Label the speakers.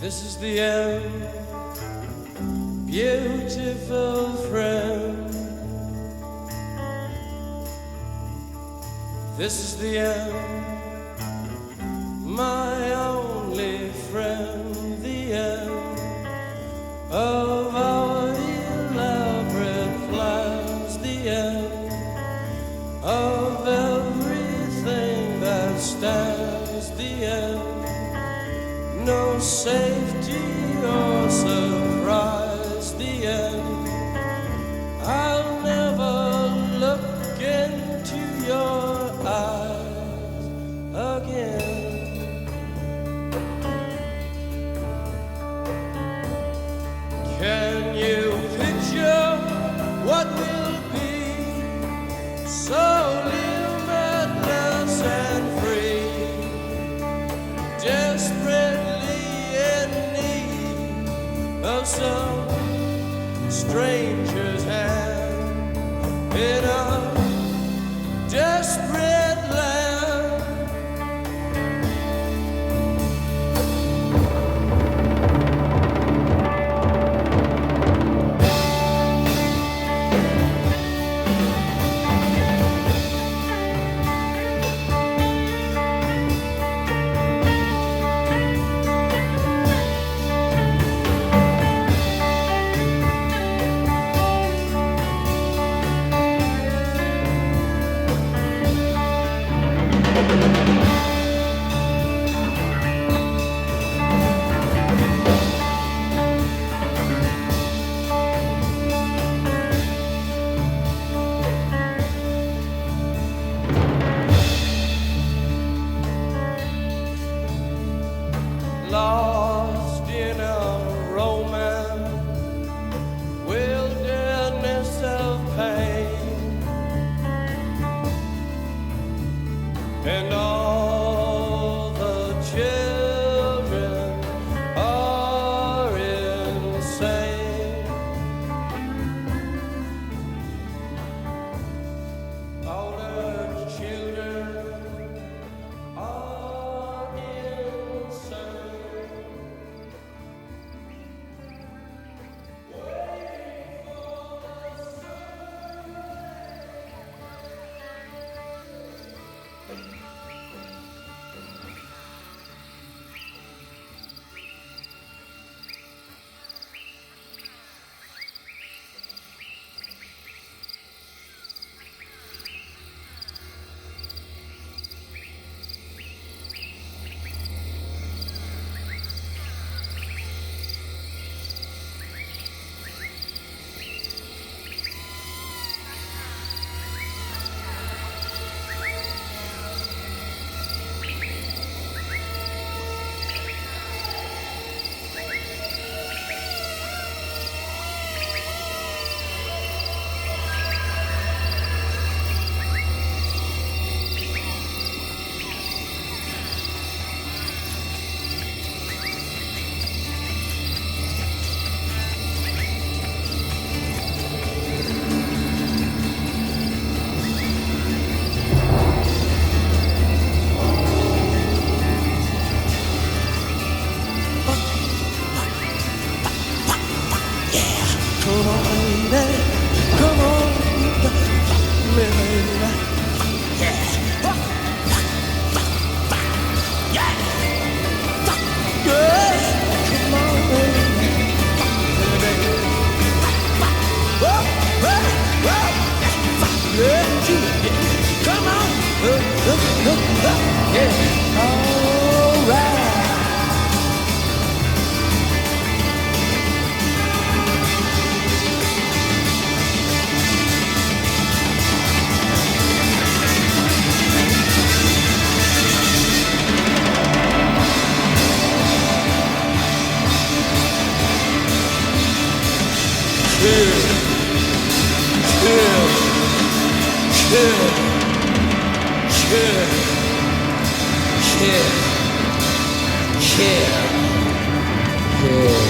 Speaker 1: This is the end, beautiful friend. This is the end, my only friend. The end of our elaborate plans. The end of everything that stands. The end, no safety or surprise. The end, I'll never look into your eyes again. Can you picture what will be so limitless and free? Desperately in need of some stranger's hand in a desperate land. Lost in a romance, wilderness of pain, and all the children are insane. All the children are insane. Come on, baby. Come on, baby. Yeah. Yeah. Yeah. Come on, baby. Whoa, whoa, whoa. Yeah. Come on. Yeah. All right. Yeah.